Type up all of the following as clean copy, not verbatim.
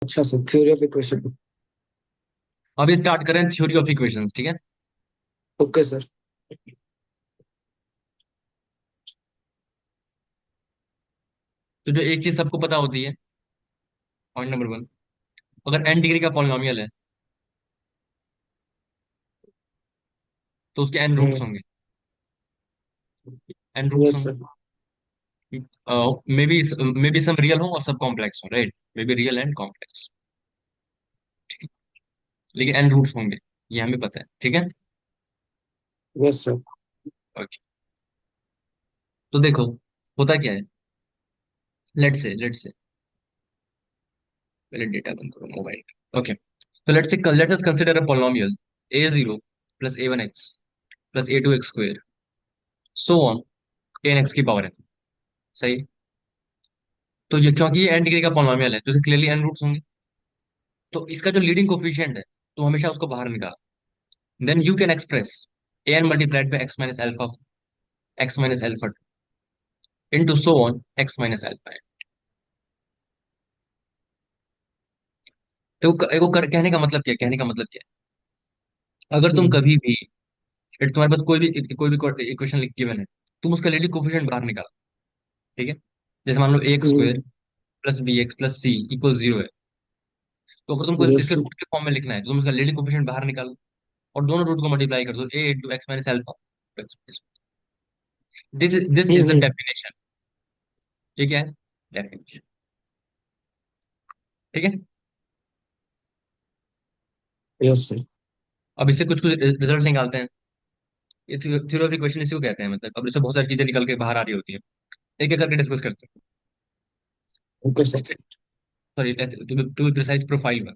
अच्छा sir, theory of equation. अभी start करें थ्योरी ऑफ इक्वेशंस, ठीक है। Okay sir. तो जो एक चीज सबको पता होती है, पॉइंट नंबर वन, अगर n डिग्री का पॉलिनोमियल है तो उसके n रूट्स हम्म। होंगे। n रूट्स यस होंगे। Sir. Maybe some real हो और सब कॉम्प्लेक्स हो, right, maybe real and complex, लेकिन n रूट्स होंगे, ये हमें पता है, ठीक है। Yes sir. ओके। तो देखो, होता क्या है, लेट से पहले डेटा बंद करो मोबाइल का। ओके, तो let us consider a polynomial a0 plus a1x plus a2x square so on an x की पावर n। सही। तो ये क्योंकि ये n डिग्री का पॉलिनोमियल है तो इसे क्लियरली n रूट्स होंगे। तो इसका जो लीडिंग कोफिशिएंट है तो हमेशा उसको बाहर निकाल। Then you can express an multiplied by x minus alpha into so on x minus alpha. कहने का मतलब क्या है, कहने का मतलब क्या है, अगर तुम हम्म। कभी भी तुम्हारे पास कोई भी इक्वेशन लिख गिवन है, तुम उसका लीडिंग कोफिशिएंट बाहर निकाल, ठीक है। जैसे मान लो ए एक्स स्क्वायर हम्म। प्लस बी एक्स प्लस सी इक्वल 0 है। तो अगर तुमको यस इसके सर। रूट के फॉर्म में लिखना है तो तुम इसका लीडिंग कोफिशिएंट बाहर निकालो और दोनों रूट को मल्टीप्लाई कर दो, a into x minus alpha. This is the hmm. Definition. ठीक है, डेफिनेशन, ठीक है। Yes sir. अब इससे कुछ कुछ रिजल्ट निकालते हैं। ये थ्योरी ऑफ इक्वेशन इसी को कहते हैं, मतलब अब इससे बहुत सारी चीजें निकल के बाहर आ रही होती है। एक एक करके डिस्कस करते ओके हैं। Sir. Sorry, to be precise profile one.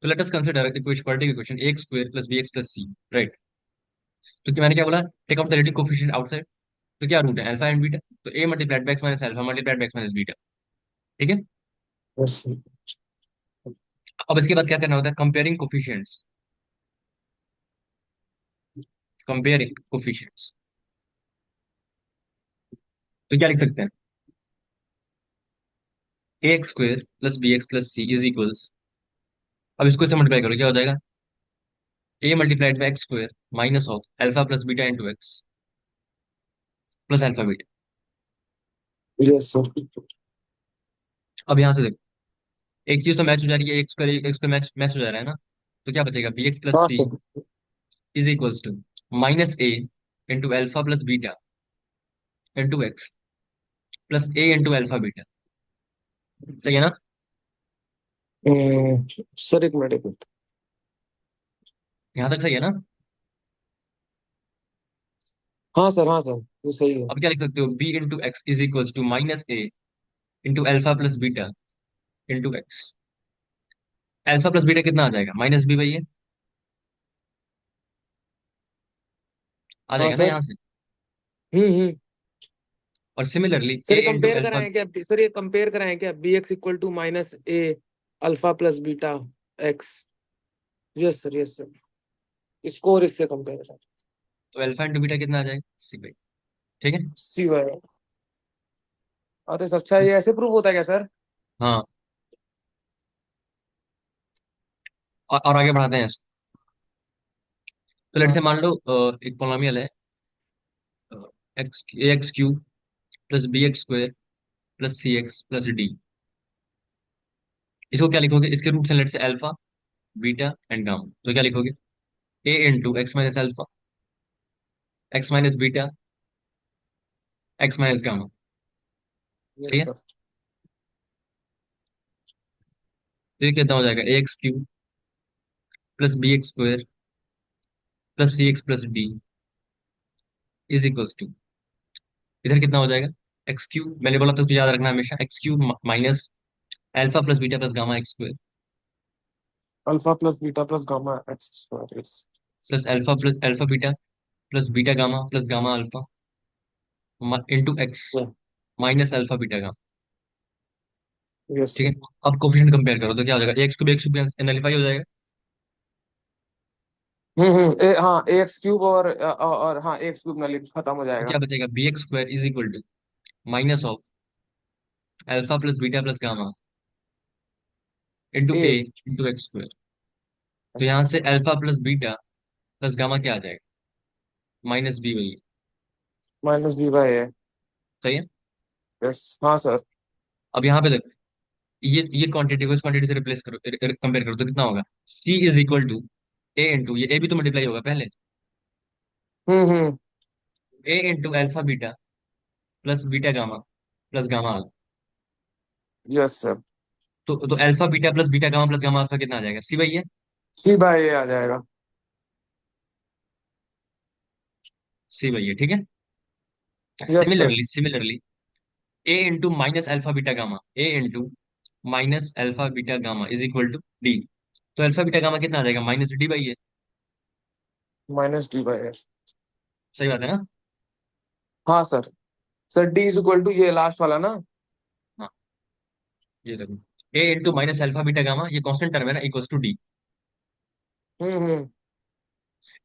तो let us consider equation, quadratic equation a x square plus b x plus c, right. तो मैंने क्या बोला, take out the leading coefficient outside. तो क्या रूट है, अल्फा एंड बीटा। तो a multiplied by x minus alpha multiplied by x minus beta, ठीक है। Yes sir. अब इसके बाद क्या करना होता है, कंपेयरिंग कोफिशिएंट्स। कंपेयरिंग कोफिशिएंट्स, तो क्या लिख सकते हैं, a x square plus b x plus c is equals. अब इसको से मल्टीप्लाई करो, क्या हो जाएगा, a multiplied by x square minus of alpha plus beta into x plus alpha beta. Yes sir. अब यहाँ से देखो, एक चीज तो मैच हो जा रही है, एक्स का मैच मैच हो जा रहा है ना। तो क्या बचेगा, बी एक्स प्लस हाँ c sir. Is equals to minus A into alpha plus beta into x plus a into alpha beta. सही है ना। सर एक मिनट, एक मिनट। यहाँ तक सही है ना। हाँ सर, हाँ सर, ये सही है। अब क्या लिख सकते हो, B into X is equals to minus A into alpha plus beta into X. Alpha plus beta कितना आ जाएगा, माइनस बी बाई ए, आ हाँ जाएगा ना सर। यहाँ से। हम्म। और सिमिलरली ए सर ये इंटू कंपेयर अल्फा। कराएं क्या, सर ये कंपेयर कराएं क्या, B X equal to minus A alpha plus beta X. Yes sir, yes sir. इसको और इससे कंपेयर सर। तो अल्फा इंटू बीटा कितना आ जाएगा, सी बाई, ठीक है। सी वाई। अरे सर, अच्छा ये ऐसे प्रूव होता है क्या सर? हाँ, और आगे बढ़ाते हैं इसको। तो लेट हाँ से सर। मान लो एक पोलिनोमियल है, x a x cube plus b x square plus c x plus d. इसको क्या लिखोगे, इसके रूट्स हैं लेट से अल्फा बीटा एंड गामा। तो क्या लिखोगे, a into x minus alpha x minus beta x minus gamma. Yes सही है। सर। तो ये कितना हो जाएगा, a x cube plus b x square plus c x plus d is equals to, इधर कितना हो जाएगा, एक्स क्यूब, मैंने बोला था तुझे याद रखना हमेशा, x cube minus alpha plus beta plus gamma x square alpha plus beta plus gamma x square. Yes. Plus alpha beta plus beta gamma plus gamma alpha into x minus alpha beta gamma. Yes ठीक है। Sir. अब coefficient compare करो तो क्या हो जाएगा, x cube nullify हो जाएगा। हाँ, ए एक्स क्यूब और हाँ, ए एक्स क्यूब ना लिख खत्म हो तो जाएगा। क्या बचेगा, bx square is equal to minus of alpha plus beta plus gamma into A A. Into X square. तो अच्छा यहाँ से sir. Alpha plus beta plus gamma क्या आ जाएगा? माइनस बी वही है। माइनस बी बाई ए। सही है। यस हाँ सर। अब यहाँ पे देखो, ये क्वांटिटी को इस क्वांटिटी से रिप्लेस करो, कंपेयर करो तो कितना होगा? C is equal to a into, ये ए भी तो मल्टीप्लाई होगा पहले, hmm. A into alpha beta plus beta gamma plus gamma alpha. Yes sir. तो alpha beta plus beta gamma plus gamma alpha कितना आ जाएगा? सी वही है। सी बाई ए आ जाएगा। सी वही है, ठीक है। Yes sir. Similarly a into minus alpha beta gamma, a into minus alpha beta gamma is equal to d. तो अल्फा बीटा गामा कितना आ जाएगा? माइनस डी बाई है। माइनस डी बाई ए। सही बात है ना? हाँ सर। Sir d is equal to ये लास्ट वाला ना। हाँ, ये देखो, a into minus alpha beta gamma, ये कांस्टेंट टर्म है ना, इक्वल्स टू डी। हम्म।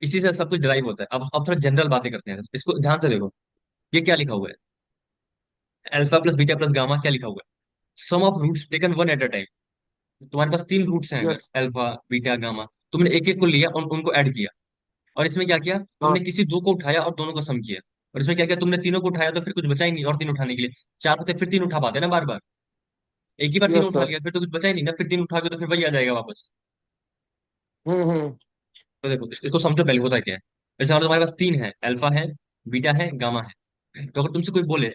इसी से सब कुछ डिराइव होता है। अब थोड़ा जनरल बातें करते हैं, इसको ध्यान से देखो। ये क्या लिखा हुआ है? Alpha plus beta plus gamma क्या लिखा हुआ है? Sum of roots taken one at a time. तुम्हारे पास तीन रूट्स हैं, अगर यस। अल्फा बीटा गामा, तुमने एक एक को लिया और उनको ऐड किया। और इसमें क्या किया? तुमने हाँ। किसी दो को उठाया और दोनों को सम किया। और इसमें क्या किया? तुमने तीनों को उठाया तो फिर कुछ बचा ही नहीं, और तीन उठाने के लिए चार होते, फिर तीन उठा पाते ना बार बार। एक ही बार तीन यस उठा सर। लिया फिर तो कुछ बचा ही नहीं ना, फिर तीन उठा के तो फिर वही आ जाएगा वापस। हम्म। तो देखो, इसको समझो पहले होता क्या है। जैसे अगर तुम्हारे पास तीन है, अल्फा है, बीटा है, गामा है, तो अगर तुमसे कोई बोले,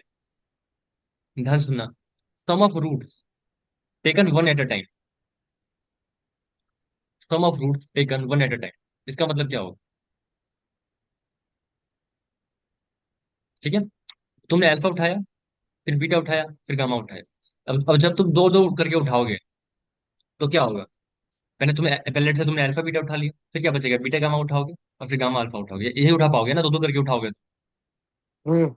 ध्यान से सुनना, sum of root taken one at a time, sum of root taken one at a time, इसका मतलब क्या होगा? ठीक है, तुमने अल्फा उठाया, फिर बीटा उठाया, फिर गामा उठाया। अब जब तुम दो दो करके उठाओगे तो क्या होगा? पहले से तुमने अल्फा बीटा उठा लिया, फिर क्या बचेगा? बीटा गामा उठाओगे और फिर गामा अल्फा उठाओगे, यही उठा पाओगे ना, दो दो करके उठाओगे तो। हम्म।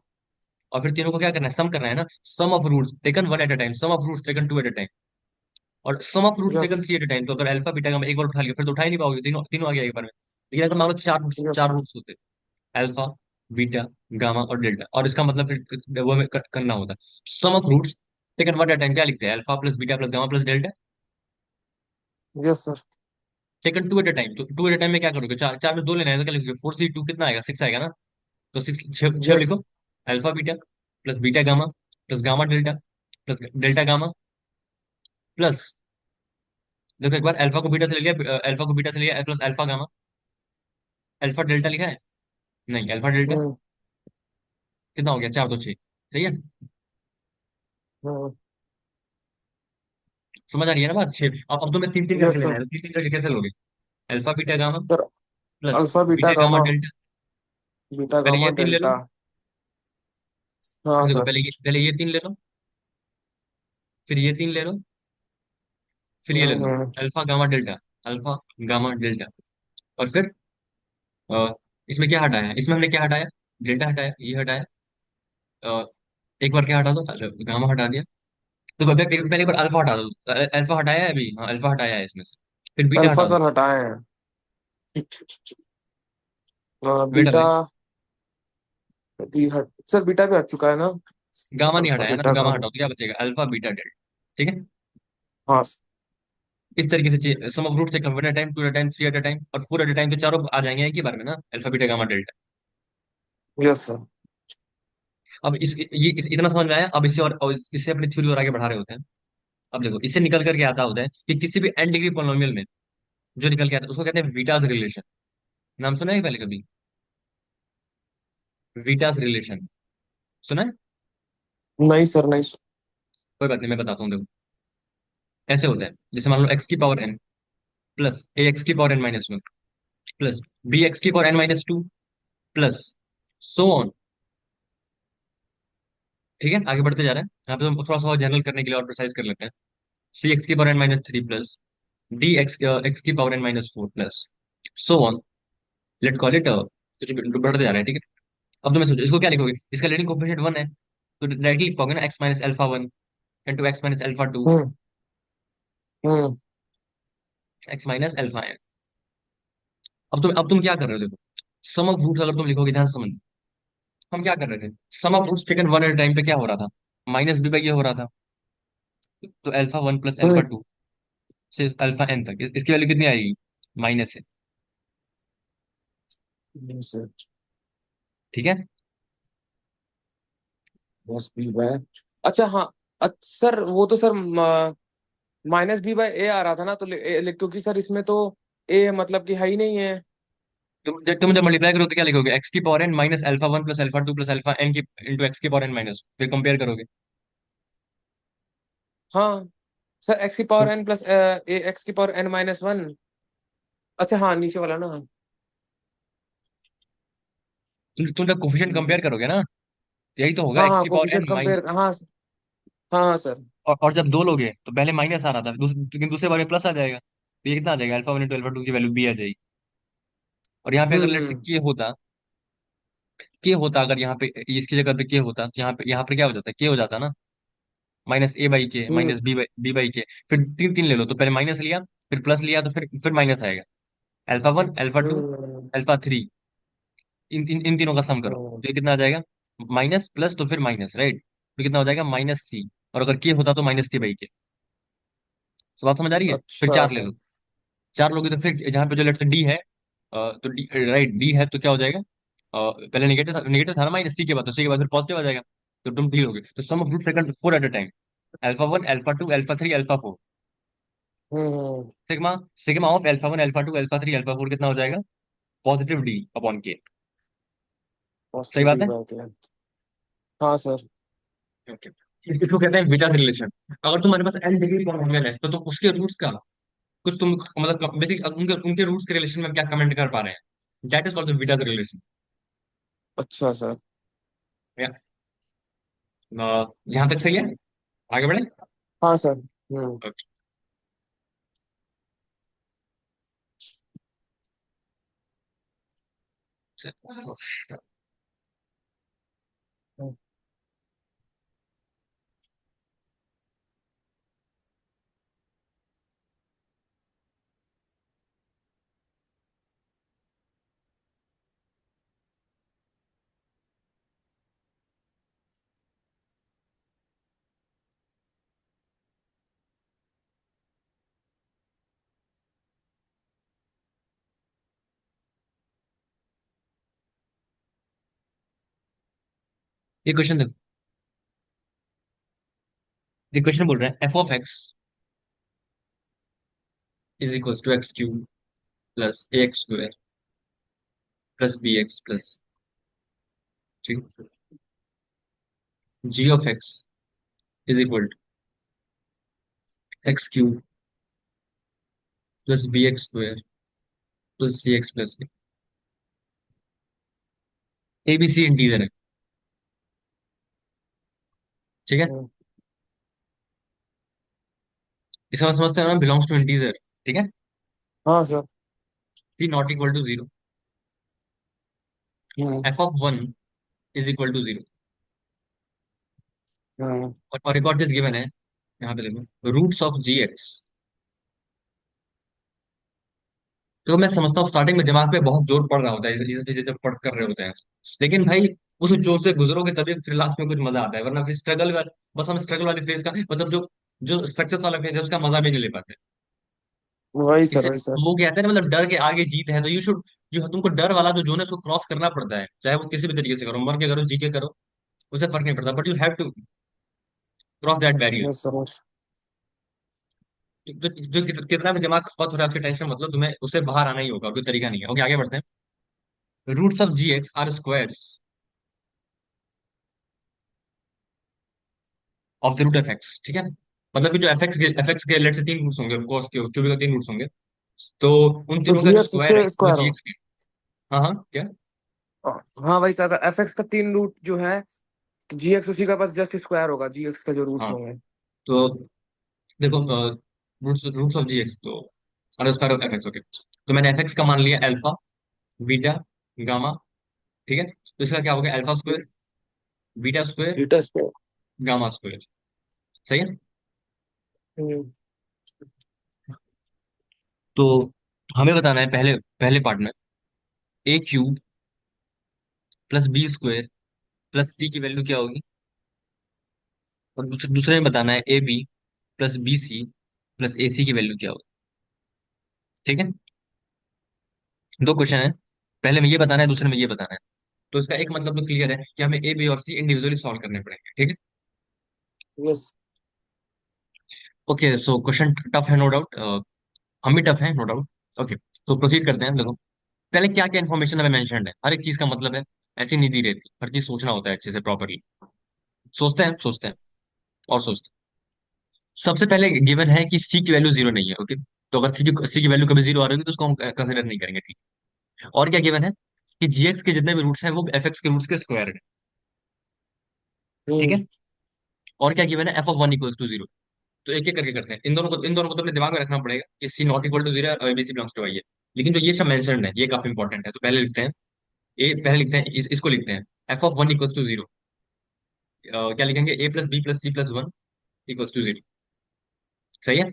और फिर तीनों को क्या करना है? सम करना है ना। Sum of roots taken one at a time, sum of roots taken two at a time, और sum of roots yes. Taken three at a time. तो अगर अल्फा बीटा गामा एक बार उठा लिया फिर तो उठा ही नहीं पाओगे, तीनों तीनों आ गया एक बार में। लेकिन अगर मान लो यस चार सर। रूट्स होते, अल्फा बीटा गामा और डेल्टा, और इसका मतलब फिर वो हमें करना होता है sum of roots taken one at a time. क्या लिखते हैं? Alpha plus beta plus gamma plus delta yes sir. Taken two at a time. तो टू एट अ टाइम में क्या करोगे? चार चार में दो लेना है तो क्या लिखोगे? फोर सी टू कितना आएगा? सिक्स आएगा ना। तो सिक्स, छः यस। लिखो। Alpha beta plus beta gamma plus gamma delta plus delta gamma plus, देखो एक बार अल्फा को बीटा से ले लिया, अल्फा को बीटा से लिया plus alpha gamma, alpha delta लिखा है? नहीं, अल्फा डेल्टा हम्म। कितना हो गया? चार दो छः। सही है। हम्म। समझ आ रही है ना बात? छः। अब तुम्हें तीन तीन करके यस लेना सर। है, तो तीन तीन करके कैसे लोगे? Alpha beta gamma sir plus alpha beta beta gamma gamma delta. Beta पहले गामा ये तीन ले लो। डेल्टा। हाँ देखो, सर। पहले ये तीन ले लो, फिर ये तीन ले लो, फिर ये ले लो। Hmm. Alpha gamma delta, alpha gamma delta. और फिर अ, इसमें क्या हटाया? इसमें हमने क्या हटाया? डेल्टा हटाया, ये हटाया। अ, एक बार क्या हटा दो? गामा हटा दिया। तो पहले एक बार अल्फा हटा दो। अल्फा हटाया है अभी? हाँ, अल्फा हटाया है इसमें से। फिर बीटा अल्फा हटा दो। सर हटाए हैं। वेट बीटा अलग। भी हट सर बीटा भी हट चुका है ना। गामा नहीं अल्फा हटाया ना, तो बीटा गामा गामा। हटाओ तो क्या बचेगा? Alpha beta delta. ठीक है। हाँ। इस तरीके से सम ऑफ रूट से one at time, two at time, three at time और फोर एट टाइम, तो चारों आ जाएंगे एक ही बार में ना, alpha beta gamma delta. Yes sir. अब ये इतना समझ में आया। अब और इससे अपनी थ्योरी और आगे बढ़ा रहे होते हैं। अब देखो, इससे निकल करके आता होता है कि किसी भी एन डिग्री पोलिनोमियल में जो निकल के आता है उसको कहते हैं वीटाज रिलेशन। नाम सुना है पहले कभी? वीटाज रिलेशन सुना है? नहीं सर नहीं। कोई बात नहीं, मैं बताता हूँ। देखो, ऐसे होता है, जैसे मान लो एक्स की power N plus a x की power N minus one plus b x की power N minus two plus so on. ठीक है, आगे बढ़ते जा रहे हैं। यहाँ पे तो थोड़ा सा जनरल करने के लिए और प्रिसाइज कर लेते हैं। सी एक्स की power N minus three plus d x x की power N minus four plus so on. Let call it, कुछ भी बढ़ते जा रहे हैं, ठीक है। अब तो मैं सोचो इसको क्या लिखोगे? इसका लीडिंग कोफिशिएंट वन है, तो डायरेक्टली लिख पाओगे ना, x minus alpha one into x minus alpha two, hmm. Hmm. X minus alpha n. अब तुम क्या कर रहे हो? देखो, सम ऑफ रूट्स अगर तुम लिखोगे, ध्यान से समझ, हम क्या कर रहे थे? Sum of roots taken one at time पे क्या हो रहा था? माइनस बी बाई ये हो रहा था। तो alpha one plus alpha hmm. Two से अल्फा एन तक, इसकी वैल्यू कितनी आएगी? माइनस है। सर ठीक है। बस बी बाय, अच्छा हाँ, सर वो तो सर माइनस बी बाय ए आ रहा था ना, तो क्योंकि सर इसमें तो ए मतलब कि है ही नहीं है। तुम जब मल्टीप्लाई करोगे तो क्या लिखोगे? एक्स की power N minus alpha one plus alpha two plus alpha N की इंटू एक्स की पावर एन माइनस, फिर कंपेयर करोगे। हाँ सर, एक्स की पावर एन प्लस एक्स की पावर एन माइनस वन। अच्छा हाँ, नीचे वाला ना। तुम जब कोफिशिएंट कंपेयर करोगे ना, यही तो होगा, हाँ एक्स हाँ, की पावर कोफिशिएंट एन माइन। कंपेयर, हाँ हाँ हाँ सर। और जब दो लोगे तो पहले माइनस आ रहा था, लेकिन दूसरे बार में प्लस आ जाएगा, तो ये कितना आ जाएगा? Alpha one into alpha two की वैल्यू बी आ जाएगी। और यहाँ पे अगर लेट्स से हम्म। के होता, अगर यहाँ पे इसकी जगह पे के होता, तो यहाँ पे क्या हो जाता? के हो जाता ना, माइनस ए बाई के माइनस हम्म। बी बाई के। फिर तीन तीन ले लो, तो पहले माइनस लिया, फिर प्लस लिया, तो फिर माइनस आएगा। अल्फा वन, अल्फा टू, हम्म। अल्फा थ्री, इन तीनों का सम करो हम्म। तो ये कितना आ जाएगा? माइनस प्लस तो फिर माइनस, राइट? तो कितना हो जाएगा? Minus C. और अगर के होता तो माइनस सी बाई के। तो बात समझ आ रही है? फिर अच्छा चार ले सर। लो। चार लोगे तो फिर यहाँ पे जो लेट्स से डी है, तो डी, राइट, डी है तो क्या हो जाएगा? पहले नेगेटिव था ना माइनस सी के बाद, तो सी के बाद फिर पॉजिटिव आ जाएगा। तो तुम डी लोगे तो sum of root second four at a time, alpha one, alpha two, alpha three, alpha four. Hmm. Sigma sigma of alpha one, alpha two, alpha three, alpha four कितना हो जाएगा? पॉजिटिव डी अपॉन के। सही positive बात D है? Bye के। हाँ sir. Okay. इसको कहते हैं बीटा रिलेशन। अगर तुम्हारे पास एन डिग्री पॉलिनोमियल है तो उसके रूट्स का कुछ तुम मतलब बेसिक उनके उनके रूट्स के रिलेशन में क्या कमेंट कर पा रहे हैं, that is called the beta relation. अच्छा सर। यहाँ तक सही है? आगे बढ़े? हाँ सर। हम्म। Okay. ये क्वेश्चन देखो। ये क्वेश्चन बोल रहे हैं f of x is equal to x cube plus a x square plus b x plus, ठीक, g of x is equal to x cube plus b x square plus c x plus, a B c integer है, ठीक है? हम्म। इसका मतलब समझते हैं ना, belongs to integer, ठीक है? हाँ sir. C not equal to zero, hmm. F of one is equal to zero. Hmm. और एक और चीज गिवन है, यहाँ पे देखो, रूट्स ऑफ जी एक्स। तो मैं समझता हूँ स्टार्टिंग में दिमाग पे बहुत जोर पड़ रहा होता है ये चीजें जब पढ़ कर रहे होते हैं, लेकिन भाई उस जोर से गुजरोगे तभी फिर लास्ट में कुछ मजा आता है, वरना फिर स्ट्रगल, बस हम स्ट्रगल वाले फेज का मतलब जो जो सक्सेस वाला फेज है उसका मजा भी नहीं ले पाते। वही सर, इससे वही सर। वो कहते हैं ना, मतलब डर के आगे जीत है, तो यू शुड, जो तुमको डर वाला जो जोन है उसको क्रॉस करना पड़ता है, चाहे वो किसी भी तरीके से करो, मर के करो, जी के करो, उससे फर्क नहीं पड़ता, but you have to cross that barrier. Yes sir, yes. जो कितना भी दिमाग खपत हो रहा है उसकी टेंशन मतलब, तुम्हें उससे बाहर आना ही होगा, कोई तरीका नहीं है। ओके, आगे बढ़ते हैं। Roots of G X are squares of the root F X, ठीक है? मतलब कि जो एफ एक्स के लेट से तीन रूट्स होंगे, ऑफ कोर्स क्यूबिक के तीन रूट्स होंगे, तो उन तो तीनों का जी जो एक्स स्क्वायर है इसके वो स्क्वायर जी हो। एक्स के। हाँ हाँ, क्या? हाँ भाई सर, अगर एफ एक्स का तीन रूट जो है, तो जी एक्स उसी का बस जस्ट स्क्वायर होगा, जी एक्स का जो रूट्स हाँ, होंगे। तो देखो, roots roots of G X, तो अरे square of F X, okay, तो मैंने एफ एक्स का मान लिया अल्फा, बीटा, गामा, ठीक है? तो इसका क्या होगा? Alpha square, beta square, beta square. Gamma square. सही है? हम्म। तो हमें बताना है पहले पहले पार्ट में, a cube plus b square plus c की वैल्यू क्या होगी, और दूसरे में बताना है a b plus b c plus a c की वैल्यू क्या होगी। ठीक है, दो क्वेश्चन है, पहले में ये बताना है, दूसरे में ये बताना है। तो इसका एक मतलब तो क्लियर है कि हमें ए बी और सी इंडिविजुअली सॉल्व करने पड़ेंगे। ठीक है, yes. Okay, so question tough है नो डाउट, हम भी टफ है नो डाउट। ओके, तो प्रोसीड करते हैं। देखो, पहले क्या क्या इन्फॉर्मेशन हमें मेंशन्ड है, हर एक चीज का मतलब है, ऐसी नहीं दी रहती, हर चीज सोचना होता है अच्छे से प्रॉपरली। सोचते हैं और सोचते हैं। सबसे पहले गिवन है कि सी की वैल्यू जीरो नहीं है। ओके, तो अगर सी की वैल्यू कभी जीरो आ रही होगी तो उसको हम कंसिडर नहीं करेंगे। ठीक, और क्या गिवन है कि जीएक्स के जितने भी रूट्स हैं वो एफ एक्स के रूट्स के स्क्वायर है। ठीक है, हम्म और क्या गिवन है, F of one equals to zero. तो एक एक करके करते हैं, इन दोनों को तो अपने दिमाग में रखना पड़ेगा कि सी नॉट इक्वल टू जीरो और एबीसी बिलोंग्स टू आई है। लेकिन जो ये सब मेंशन्ड है ये काफी इंपॉर्टेंट है, तो पहले लिखते हैं इसको लिखते हैं, f of one equals to zero. क्या लिखेंगे, a plus b plus C plus one equals to zero. सही है,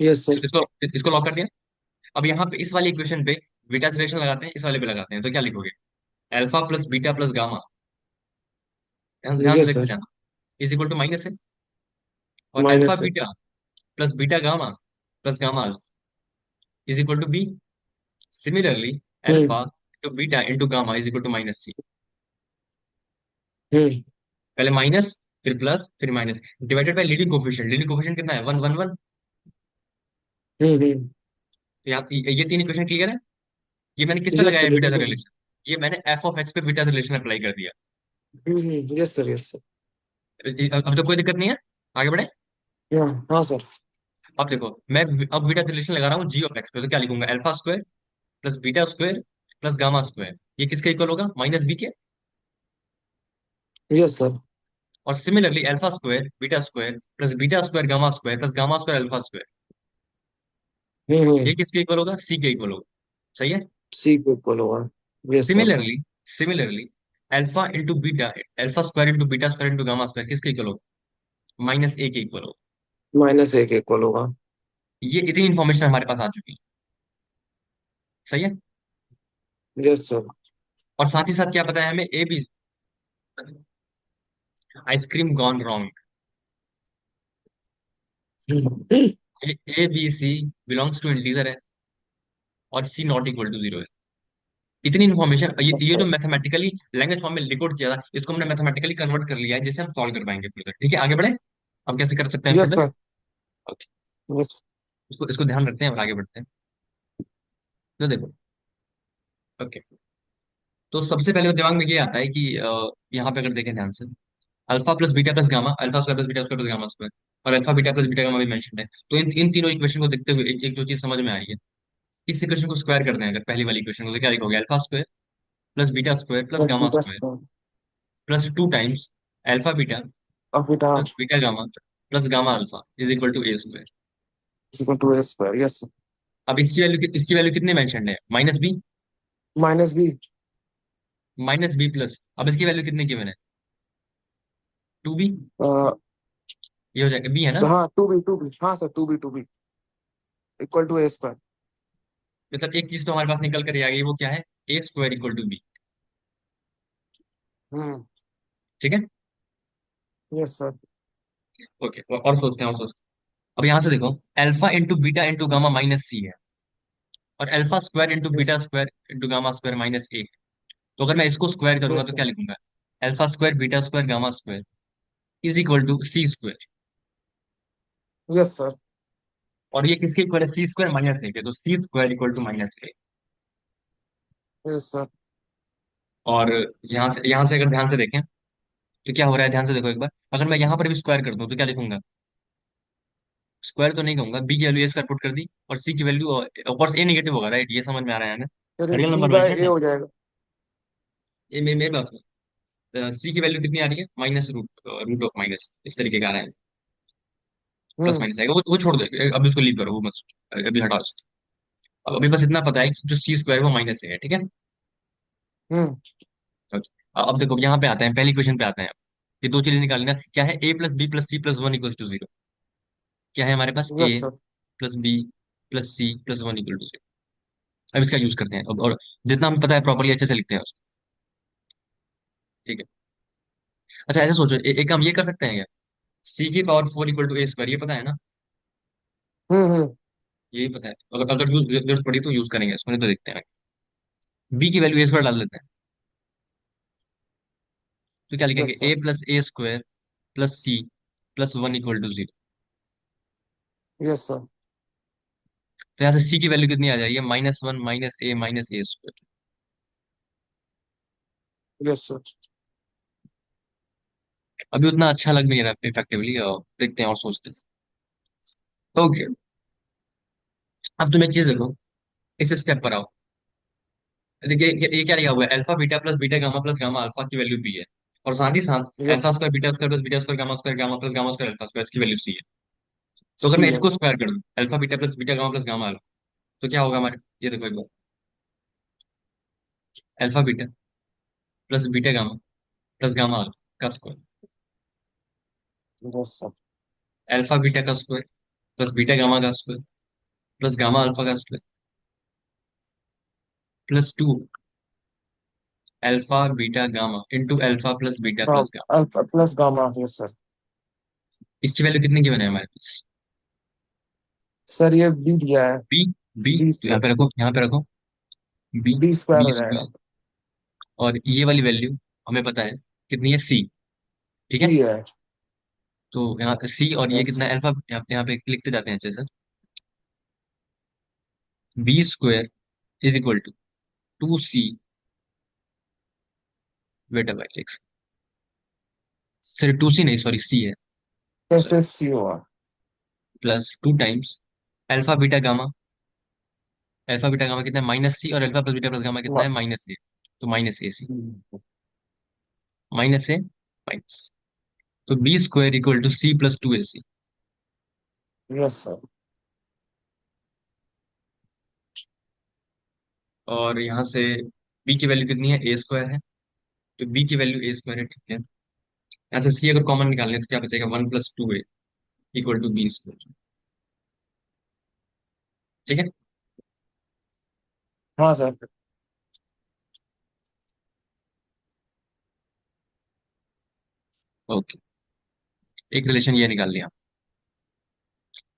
यस सर। इसको इसको लॉक कर दिया। अब यहाँ पे इस वाली इक्वेशन पे बीटा रिलेशन लगाते हैं, इस वाले पे लगाते हैं, तो क्या लिखोगे, alpha plus beta plus gamma, ध्यान ध्यान से यस देखो सर। जाना, इज इक्वल टू माइनस है। और अल्फा माइनस है। Beta plus beta gamma plus gamma is equal to b. Similarly hmm alpha two beta into gamma is equal to minus c. Hmm पहले minus, फिर plus, फिर minus, divided by leading coefficient. Leading coefficient कितना है, one one one. हम्म। यहाँ ये तीन equation clear है। ये मैंने किस पे यस लगाया सर, बीटा का ये रिलेशन, ये मैंने एफ ऑफ एक्स पे बीटा का रिलेशन अप्लाई कर दिया। Yes sir, yes sir. अब तो कोई दिक्कत नहीं है, आगे बढ़े। हाँ हाँ सर। अब देखो, मैं अब बीटा रिलेशन लगा रहा हूँ जी ऑफ एक्स पे, तो क्या लिखूंगा, alpha square plus beta square plus gamma square, ये किसके इक्वल होगा, माइनस बी के। Yes sir. और similarly alpha square beta square plus beta square gamma square plus gamma square alpha square, ये हम्म। किसके इक्वल होगा, सी के इक्वल होगा। सही है। सी को इक्वल होगा। Yes sir. Similarly similarly alpha into beta, alpha square into beta square into gamma square किसके इक्वल होगा, माइनस ए के इक्वल होगा। माइनस एक इक्वल होगा। ये इतनी इन्फॉर्मेशन हमारे पास आ चुकी है। सही है, यस सर। और साथ ही साथ क्या पता है हमें, A B, ice cream gone wrong, A B C belongs to integer है और C not equal to zero है। इतनी इन्फॉर्मेशन, ये जो मैथमेटिकली लैंग्वेज फॉर्म में लिखोड किया था, इसको हमने मैथमेटिकली कन्वर्ट कर लिया है, जिसे हम सॉल्व कर पाएंगे फर्दर। ठीक है, आगे बढ़े, हम कैसे कर सकते हैं yes further. Sir. Okay, yes. इसको इसको ध्यान रखते हैं और आगे बढ़ते हैं। तो देखो, ओके, तो सबसे पहले तो दिमाग में ये आता है कि यहाँ पे अगर देखें ध्यान से, alpha plus beta plus gamma, alpha square plus beta square plus gamma square, और alpha beta plus beta gamma भी मेंशन है। तो इन इन तीनों इक्वेशन को देखते हुए एक जो चीज समझ में आ रही है, इस इक्वेशन को स्क्वायर करते हैं अगर, पहली वाली इक्वेशन को, तो क्या लिखोगे, alpha square plus beta square plus plus gamma beta square square plus two times alpha beta और beta plus beta gamma plus gamma alpha is equal to A square. Equal to A square. Yes. अब इसकी value कितने mention है, minus b, minus b. Minus b plus, अब इसकी value कितने given है, to be, ये हो जाएगा बी है ना। हाँ, टू बी हाँ sir, to be equal to A square. मतलब एक चीज तो हमारे पास निकल कर ही आ गई, वो क्या है, ए स्क्वायर इक्वल टू बी। हम्म। ठीक है, यस सर। ओके, और सोचते हैं और सोचते हैं। अब यहां से देखो, alpha into beta into gamma minus c है, और alpha square into yes. Beta square into gamma square minus ए। तो अगर मैं इसको स्क्वायर करूंगा यस तो सर। क्या लिखूंगा, alpha square beta square gamma square is equal to C square. Yes sir. और ये किसके इक्वल है, सी स्क्वायर माइनस ए के, तो c square equal to minus a. Yes sir. और यहाँ से अगर ध्यान से देखें तो क्या हो रहा है, ध्यान से देखो एक बार, अगर मैं यहाँ पर भी स्क्वायर कर दूं तो क्या लिखूंगा, स्क्वायर तो नहीं कहूंगा, बी की वैल्यू ए स्क्वायर पुट कर दी, और सी की वैल्यू ऊपर से ए नेगेटिव होगा, राइट, ये समझ में आ रहा है ना, फिर real b number by mention a है। हो जाएगा। ये मेरे पास सी की वैल्यू कितनी आ रही है, minus root, root of minus, इस तरीके का आ रहा है, प्लस हम्म माइनस आएगा, वो छोड़ दो, अभी उसको लीव करो, वो मत सोचो, अभी हटाओ इसको। अब अभी बस इतना पता है कि जो सी स्क्वायर है वो माइनस से है। ठीक है, हम्म। Okay. अब देखो यहाँ पे आते हैं, पहली क्वेश्चन पे आते हैं। ये दो चीजें निकालनी ना, क्या है, a plus b plus C plus one equal to zero. क्या है हमारे पास, a yes sir. Plus b plus C plus one equal to zero. अब इसका यूज करते हैं, और जितना हमें पता है प्रॉपरली अच्छे से लिखते हैं उसको। ठीक है, अच्छा ऐसे सोचो, एक काम ये कर सकते हैं क्या, सी की power four equal to A square, ये पता है ना। हम्म। यही पता है, अगर अगर यूज जरूरत पड़ी तो यूज करेंगे इसको, नहीं तो देखते हैं। बी की वैल्यू ए स्क्वायर डाल देते हैं। तो क्या लिखेंगे, yes A sir. Plus A square plus C plus one equal to zero. Yes sir. तो यहाँ से सी की वैल्यू कितनी आ जाएगी, minus one minus A square. Yes sir. अभी उतना अच्छा लग नहीं रहा इफेक्टिवली, देखते हैं और सोचते हैं। ओके, अब तुम एक चीज देखो, इस स्टेप पर आओ। देखिए ये क्या लिखा हुआ है, alpha beta plus gamma alpha की वैल्यू बी है, और साथ ही साथ yes. Alpha square beta square gamma plus gamma square alpha square की वैल्यू सी है। तो अगर सी मैं है। इसको स्क्वायर कर दूं, अल्फा प्लस गामा अल्फा, तो क्या होगा हमारे, ये देखो एक बार, alpha beta plus gamma alpha का square, yes sir. Alpha beta का स्क्वायर प्लस बीटा गामा का स्क्वायर प्लस गामा अल्फा का square plus two alpha beta gamma into alpha plus beta हाँ, plus gamma. Alpha plus gamma, yes sir. इसकी value कितने की बने हमारे पास, sir ये बी दिया है। बी बी बी तो यहाँ पे रखो, यहाँ पे रखो, बी बी स्क्वायर बी हो जाएगा। स्क्वायर, और ये वाली वैल्यू हमें पता है कितनी है, सी। ठीक है, सी है। तो यहाँ सी, और ये यस कितना सर। अल्फा, यहाँ पे लिखते जाते हैं अच्छे से, B square is equal to two C, wait by X, sorry two C नहीं, सॉरी सी है, फिर सॉरी, सिर्फ सी होगा। Plus two times alpha beta gamma, alpha beta gamma कितना है माइनस सी, और alpha plus beta plus gamma कितना है माइनस ए, तो minus A C, minus A minus, तो B square equal to C plus two A C. Yes sir. और यहाँ से बी की वैल्यू कितनी है, ए स्क्वायर है, तो बी की वैल्यू ए स्क्वायर है, ठीक है। यहाँ से सी अगर कॉमन निकालने तो क्या बचेगा, one plus two a equal to b square, ठीक है। हाँ सर। ओके, एक रिलेशन ये निकाल लिया।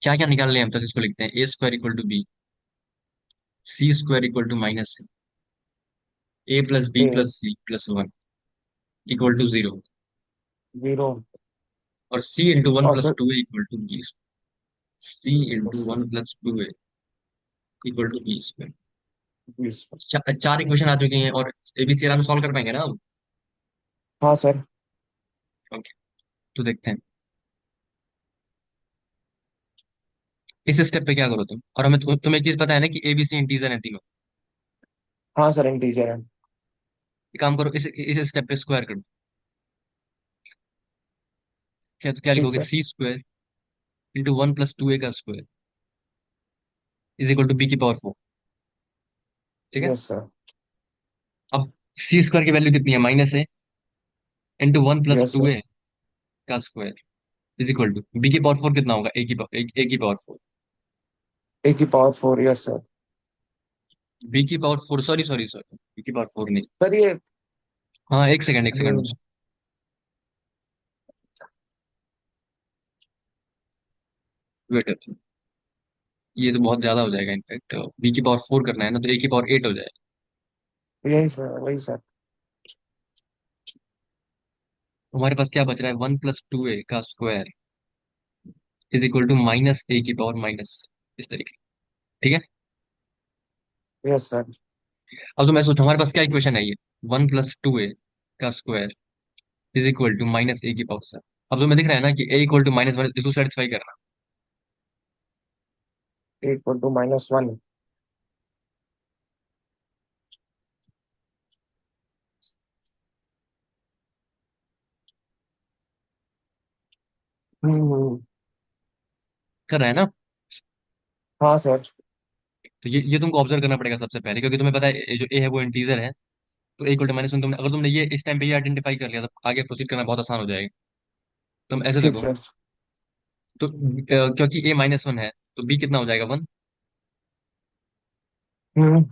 क्या क्या निकाल लिया हम तक, इसको लिखते हैं, a square equal to b, c square equal to minus a plus b a plus C plus one equal to zero, zero. और सी इंटू वन और plus sir two a equal to b, c into one plus two a equal to b square. 20। चार equation आ चुकी हैं, और ABC आराम solve कर पाएंगे ना अब। हाँ सर। ओके, तो देखते हैं इस स्टेप पे क्या करो तुम, और हमें तुम्हें एक चीज पता है ना कि एबीसी इंटीजर है तीनों। हाँ सर, इंटीजर है। एक काम करो, इस स्टेप पे स्क्वायर कर दो। क्या, तो क्या ठीक लिखोगे, sir. C square into one plus two a का square is equal to b की पावर फोर, ठीक है। Yes sir. अब सी स्क्वायर की वैल्यू कितनी है, माइनस है, into one plus yes two sir. A का square is equal to b की पावर फोर कितना होगा, ए की पावर फोर, ए की पावर 4, यस सर। बी की power four, sorry sorry sorry, B की पावर फोर नहीं, सर ये हाँ एक सेकंड, हम्म, वेट, ये तो बहुत ज्यादा हो जाएगा, इनफैक्ट बी की पावर फोर करना है ना, तो ए की पावर एट हो जाएगा। यही सर, वही सर। तो हमारे पास क्या बच रहा है, वन प्लस टू ए का square is equal to minus a की पावर माइनस, इस तरीके, ठीक है। Yes sir. अब तो मैं सोचूं हमारे पास क्या इक्वेशन है, ये वन प्लस टू ए का square is equal to minus a की पावर सर। अब तो मैं दिख रहा है ना कि ए इक्वल टू माइनस वन, इसको सेटिस्फाई करना। 8 × -1। हम्म। कर रहा है ना। हाँ सर। तो ये तुमको ऑब्जर्व करना पड़ेगा सबसे पहले, क्योंकि तुम्हें पता है जो ए है वो इंटीजर है। तो ए इक्वल टू माइनस वन, तुमने अगर तुमने ये इस टाइम पे ये आइडेंटिफाई कर लिया, तो आगे प्रोसीड करना बहुत आसान हो जाएगा। तुम ऐसे ठीक देखो, सर। तो क्योंकि ए माइनस वन है, तो बी कितना हो जाएगा, वन। हम्म।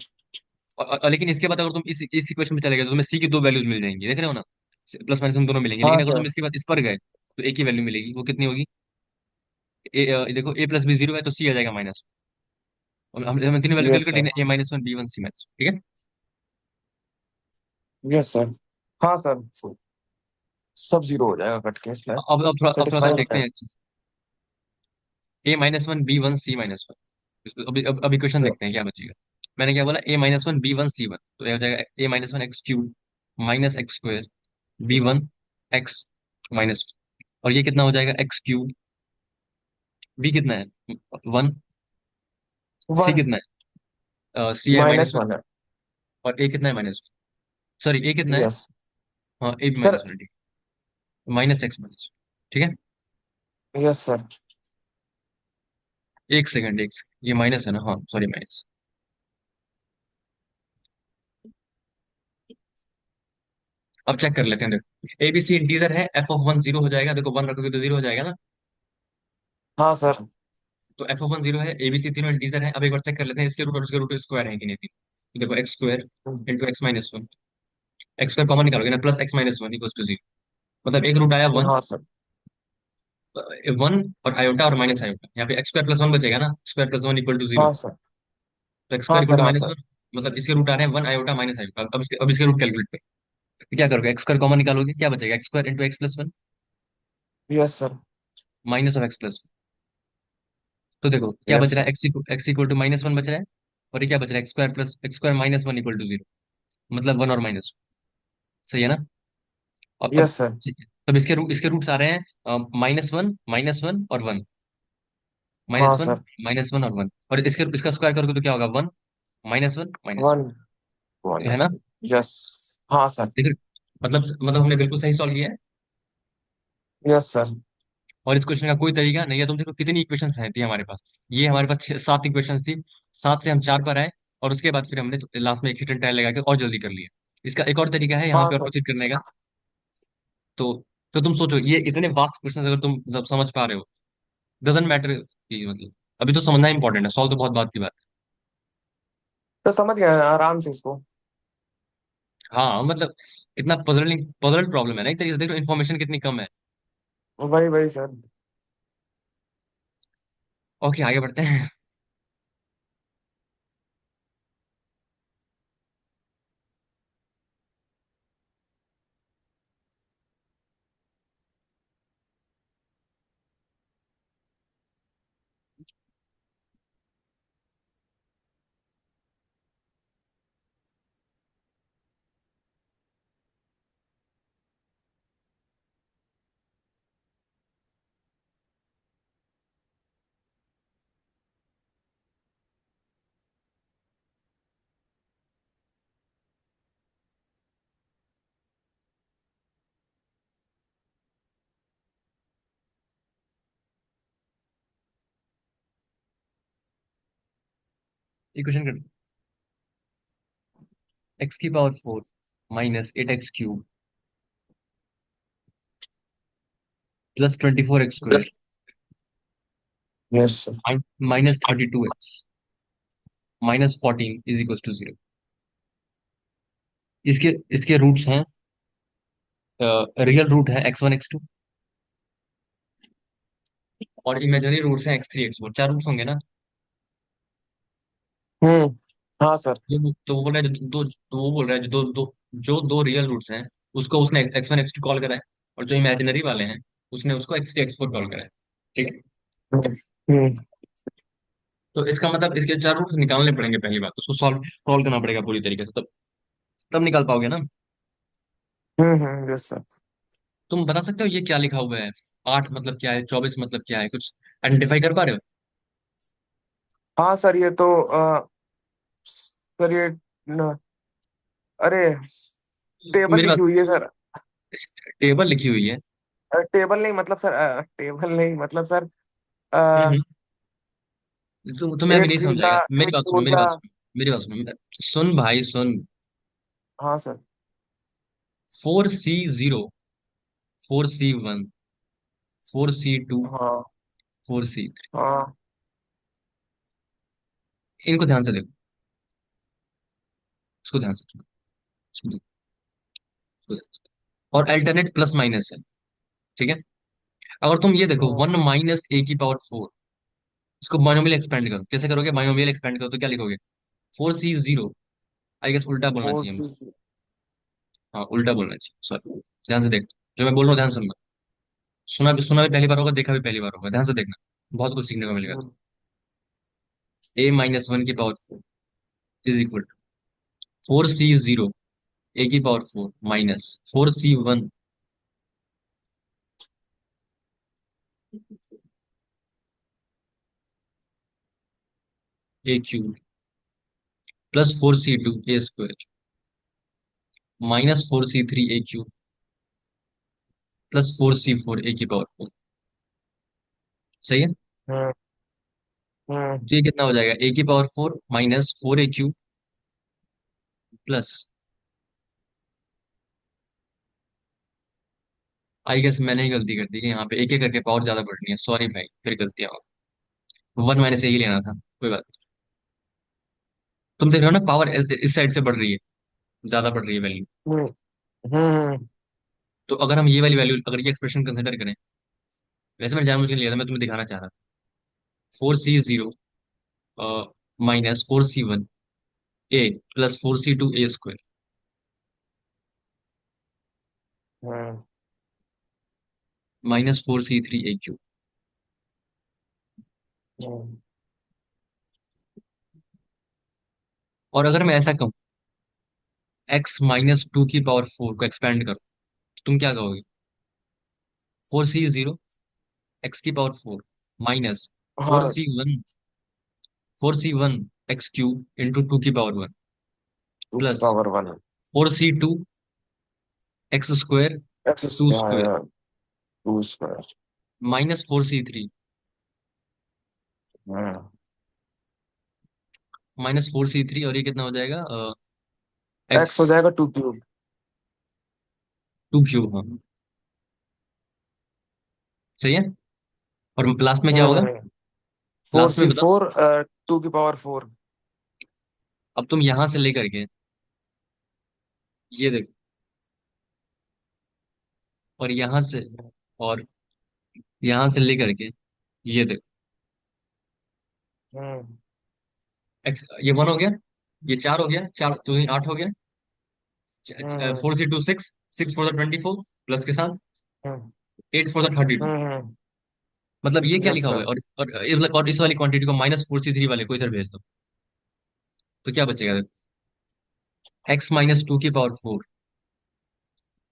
लेकिन इसके बाद अगर तुम इस इक्वेशन में चले गए, तो तुम्हें सी की दो वैल्यूज मिल जाएंगी, देख रहे हो ना, प्लस माइनस हम दोनों मिलेंगे। हाँ लेकिन अगर तुम सर। इसके बाद इस पर गए, तो एक ही वैल्यू मिलेगी, वो कितनी होगी, देखो ए प्लस बी जीरो है तो सी आ जाएगा माइनस। हम तीनों वैल्यू यस कैलकुलेट सर। करते हैं, a minus one b one c minus, ठीक है। Yes sir. हाँ सर, सब जीरो हो जाएगा कट के इसमें। अब थोड़ा सा सेटिस्फाइंग देखते है। हैं। A minus one b one c minus one, अभी क्वेश्चन देखते हैं क्या बचेगा। मैंने क्या बोला, a minus one b one c one, तो ये हो जाएगा a minus one x cube minus x square b one x minus, और ये कितना हो जाएगा एक्स क्यूब, बी कितना है वन, सी वन। कितना है सी है माइनस माइनस वन, वन है। और ए कितना है माइनस वन, सॉरी ए कितना है, यस हाँ ए भी सर। माइनस वन, ठीक, माइनस एक्स माइनस, ठीक है। Yes sir. एक सेकंड, ये माइनस है ना, हाँ सॉरी माइनस। अब चेक कर लेते हैं, देखो ए बी सी इंटीजर है, एफ ऑफ वन जीरो हो जाएगा, देखो वन रखोगे तो जीरो हो जाएगा ना। हाँ सर। तो एफ ऑफ वन जीरो है, एबीसी तीनों इंटीजर है। अब एक बार चेक कर लेते हैं इसके रूट और उसके रूट स्क्वायर है कि नहीं, तीनों। देखो x square into x minus one, x square common निकालोगे ना, plus x minus one equal to zero, मतलब एक रूट आया वन, हाँ सर। वन और आयोटा और माइनस आयोटा, यहाँ पे एक्स स्क्वायर प्लस वन बचेगा ना, square plus one equal to zero, हाँ सर। तो एक्स हाँ स्क्वायर इक्वल सर। टू हाँ माइनस सर। वन, मतलब इसके रूट आ रहे हैं वन आयोटा माइनस आयोटा। अब इसके रूट कैलकुलेट करो, तो क्या करोगे, एक्स स्क्वायर कॉमन निकालोगे, क्या बचेगा, x square into x plus one yes sir. Minus of x plus one. तो देखो क्या यस बच रहा सर। है, x equal to minus one बच रहा है, और ये क्या बच रहा है, x square plus x square minus one equal to zero, मतलब वन और माइनस, सही है ना। अब यस सर। तब इसके रूट्स आ रहे हैं माइनस वन और वन, हाँ minus one sir. Minus one और वन, और इसका स्क्वायर करोगे तो क्या होगा, one minus one. One one, है ना। सर। यस। हाँ सर। देखो मतलब हमने बिल्कुल सही सॉल्व किया है। Yes sir. और इस क्वेश्चन का कोई तरीका नहीं है, तुम देखो कितनी इक्वेशंस हैं थी हमारे पास, ये हमारे पास छह सात इक्वेशंस थी, सात से हम चार पर आए, और उसके बाद फिर हमने लास्ट में एक हिट एंड टाइल लगा के और जल्दी कर लिया। इसका एक और तरीका है यहाँ हाँ पे और सर। प्रोसीड करने का। तो तो तुम सोचो, ये इतने वास्ट क्वेश्चन अगर तुम मतलब समझ पा रहे हो, डजेंट मैटर कि मतलब, अभी तो समझना इंपॉर्टेंट है, सॉल्व तो बहुत बात की बात तो समझ गए आराम से इसको। है। हाँ मतलब कितना पजलिंग पजल प्रॉब्लम है ना, एक तरीके से देखो इन्फॉर्मेशन कितनी कम है। वही वही सर। ओके आगे बढ़ते हैं। इक्वेशन कर, एक्स की power four minus eight x cube plus twenty four x square yes sir. Minus thirty two x minus fourteen is equal to zero. इसके इसके रूट्स हैं, रियल रूट है एक्स वन एक्स टू, और imaginary roots हैं x three x four, चार roots होंगे ना। हम्म। हाँ सर। तो वो बोल रहा है तो वो बोल रहा है जो दो रियल रूट्स हैं, उसको उसने x one x two call करा है, और जो इमेजिनरी वाले हैं उसने उसको x three x four call करा है, ठीक है। हम्म। हम्म। तो इसका मतलब इसके चार रूट्स निकालने पड़ेंगे, पहली बात तो उसको सॉल्व करना पड़ेगा पूरी तरीके से, तब निकाल पाओगे ना। Yes sir. तुम बता सकते हो ये क्या लिखा हुआ है, आठ मतलब क्या है, चौबीस मतलब क्या है, कुछ आइडेंटिफाई कर पा रहे हो। हाँ सर, ये तो सर ये न, अरे टेबल मेरी लिखी बात, हुई है सर। टेबल लिखी हुई है। टेबल नहीं मतलब सर, टेबल नहीं मतलब सर, हम्म। तुम्हें अभी एट नहीं थ्री सा समझाएगा, मेरी एट बात सुनो, फोर सा। सुन भाई सुन, हाँ sir. Four c zero, four c one, four c two, हाँ। फोर सी थ्री, हाँ। इनको ध्यान से देखो, इसको ध्यान से देखो, इसको देखो, इसको ध्यान से देखो। और अल्टरनेट प्लस माइनस है, ठीक है। अगर तुम ये देखो हाँ, 1 - a⁴ इसको बाइनोमियल एक्सपेंड करो, कैसे करोगे? बाइनोमियल एक्सपेंड करो तो क्या लिखोगे? 4c0, आई गेस उल्टा बोलना फोर चाहिए सी मुझे। हाँ, उल्टा बोलना चाहिए, सॉरी। ध्यान से देख, जो मैं बोल रहा हूँ ध्यान से सुनना। सुना भी पहली बार होगा, देखा भी पहली बार होगा, ध्यान से देखना, बहुत कुछ सीखने को मिलेगा। a - 1 is equal to 4c0 a⁴ minus 4c1 a³ plus 4c2 a² minus 4c3 a³ plus 4c4 a⁴ सही है। हम्म हम्म तो ये कितना हो जाएगा? a⁴ minus 4a³ plus, I guess मैंने ही गलती कर दी कि यहाँ पे एक एक करके पावर ज्यादा बढ़नी है, सॉरी भाई, फिर गलतियां। 1 - a ही लेना था, कोई बात नहीं। तुम देख रहे हो ना, पावर इस साइड से बढ़ रही है, ज्यादा बढ़ रही है वैल्यू। हम्म हम्म तो अगर हम ये वाली वैल्यू, अगर ये एक्सप्रेशन कंसिडर करें, वैसे मैंने जानबूझ के लिया था, मैं तुम्हें दिखाना चाह रहा था। 4c0 minus 4c1 a plus 4c2 a² hmm minus 4c3 a³। हम्म और अगर मैं ऐसा कहूँ, x - 2 की पावर 4 को एक्सपेंड करो, तो तुम क्या कहोगे? 4c0 x⁴ माइनस फोर हाँ, सी वन 4c1 x³ × 2 की पावर 1 टू की plus power one. 4c2 x² x 2² two square. Minus 4c3 hmm और ये कितना हो जाएगा? एक्स हो एक्स जाएगा 2 क्यूब। 2³ हाँ, सही है। और लास्ट में क्या होगा? फोर लास्ट में सी बताओ। फोर 2 की पावर 4। अब तुम यहां से लेकर के ये देखो, और यहां से, और यहां से लेकर के ये देखो, हम्म एक्स ये 1 हो गया, ये 4 हो गया, 4 तो ये 8 हो गया। हम्म 4c2 6, 6 × 4 = 24 प्लस के साथ हम्म 8 × 4 = 32। हम्म मतलब ये क्या यस लिखा हुआ है? सर। और इस वाली क्वांटिटी को -4c3 वाले को इधर भेज दो, तो क्या बचेगा देखो? x - 2 की power 4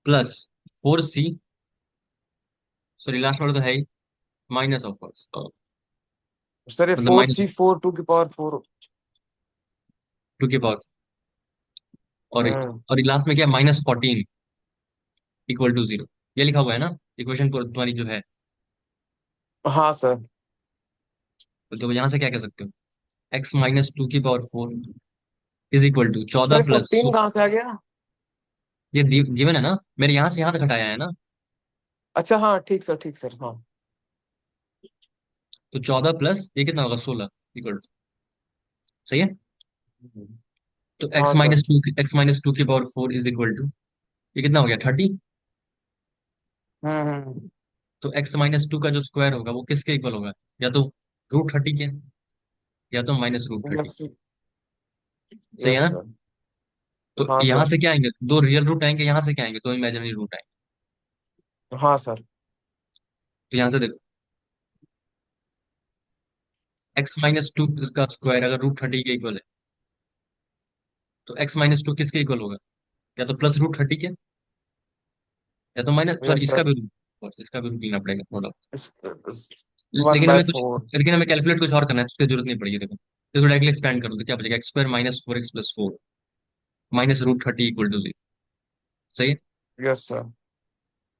plus 4c, sorry last वाला तो है ही, माइनस ऑफ कोर्स, सर ये मतलब फोर माइनस सी फोर 2 की पावर 4। 2 की पावर, और हम्म लास्ट में क्या? -14 = 0, ये लिखा हुआ है ना इक्वेशन पर तुम्हारी जो है। हाँ सर। तो यहाँ से क्या कह सकते हो? x - 2 की पावर 4 = सर 14 ये प्लस, 14 कहाँ से आ गया? ये गिवन है ना, मेरे यहाँ से यहाँ तक घटाया है ना। अच्छा हाँ, ठीक सर हाँ। तो 14 प्लस ये कितना होगा? 16 इक्वल टू, सही है। हम्म, तो हाँ सर। x - 2 की पावर 4 ये कितना हो गया? 30। हम्म। तो x - 2 का जो स्क्वायर होगा वो किसके इक्वल होगा? या तो √30 के, या तो -√30। यस सही है यस ना? सर। तो हाँ यहाँ सर। से क्या आएंगे? दो रियल रूट आएंगे, यहाँ से क्या आएंगे? दो इमेजिनरी रूट आएंगे। हाँ सर। तो यहाँ से देखो, x - 2 का स्क्वायर अगर √30 के इक्वल है, तो x - 2 किसके इक्वल होगा? या तो +√30 के, या तो माइनस, सॉरी यस इसका सर। भी रूट, इसका भी रूट लेना पड़ेगा थोड़ा। 1 लेकिन बाय हमें कुछ, 4। लेकिन हमें कैलकुलेट कुछ और करना है, तो उसकी जरूरत नहीं पड़ेगी। देखो, इसको डायरेक्टली एक्सपेंड करो तो क्या बचेगा? x² - 4x + 4 -√30 = 0, सही है। Yes sir.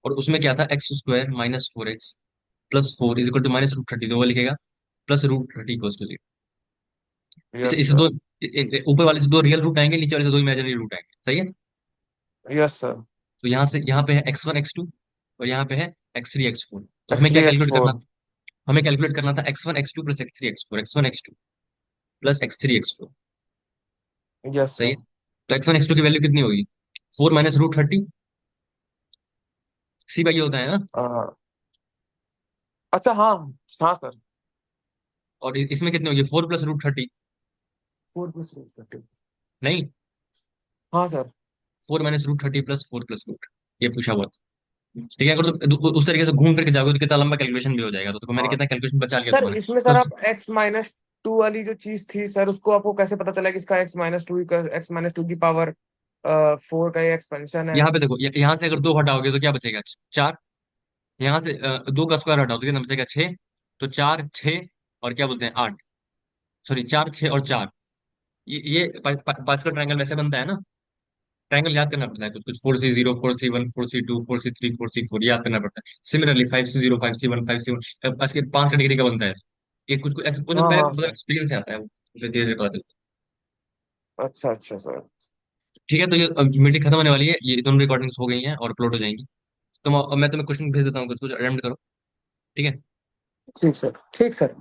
और उसमें क्या था? x² - 4x + 4 -√30, तो वो लिखेगा +√30 = 0। इसे यस इसे दो, सर। ऊपर वाले से दो रियल रूट आएंगे, नीचे वाले से दो इमेजिनरी रूट आएंगे, सही है। Yes sir. तो यहाँ से, यहाँ पे है x1 x2, और यहाँ पे है x3 x4। तो एक्स हमें क्या थ्री एक्स कैलकुलेट करना? फोर हमें कैलकुलेट करना था x1 x2 + x3 x4, x1 x2 + x3 x4, yes सही है। सर। तो x1 x2 की वैल्यू कितनी होगी? 4 - √30, सी बाई होता है ना। अच्छा हाँ। हाँ सर। और इसमें कितने होगी, 4 + √30? 4 + √30। नहीं, हाँ सर। 4 - √30 + 4 + √, ये पूछा हुआ था। ठीक है, अगर उस तरीके से घूम फिर के जाओगे तो कितना लंबा कैलकुलेशन भी हो जाएगा, तो देखो मैंने हाँ कितना कैलकुलेशन बचा लिया सर, तुम्हारा। इसमें सर सबसे आप x-2 वाली जो चीज थी सर, उसको आपको कैसे पता चला कि इसका x-2 की पावर 4 का ये एक्सपेंशन है? यहाँ पे देखो, यहाँ से अगर 2 हटाओगे तो क्या बचेगा, 4। यहाँ से 2 का स्क्वायर हटाओ तो कितना बचेगा, 6। तो 4 6 और क्या बोलते हैं, 8। सॉरी, 4 6 और 4। ये पास्कल ट्रायंगल वैसे बनता है ना। ट्रायंगल याद करना पड़ता है कुछ कुछ, 4C0 4C1 4C2 4C3 4C4 याद करना पड़ता है। सिमिलरली 5C0 5C1 5C1, आज के 5 कैटेगरी का बनता है। ये कुछ कुछ कुछ हाँ मेरे हाँ मतलब सर। एक्सपीरियंस से आता है वो, मुझे धीरे धीरे पता चलता अच्छा अच्छा सर। है। ठीक है, तो ये मीटिंग खत्म होने वाली है, ये दोनों रिकॉर्डिंग्स हो गई हैं और अपलोड हो जाएंगी। तो मैं तुम्हें क्वेश्चन भेज देता हूँ, कुछ कुछ अटेम्प्ट करो। ठीक है। ठीक सर, ठीक सर।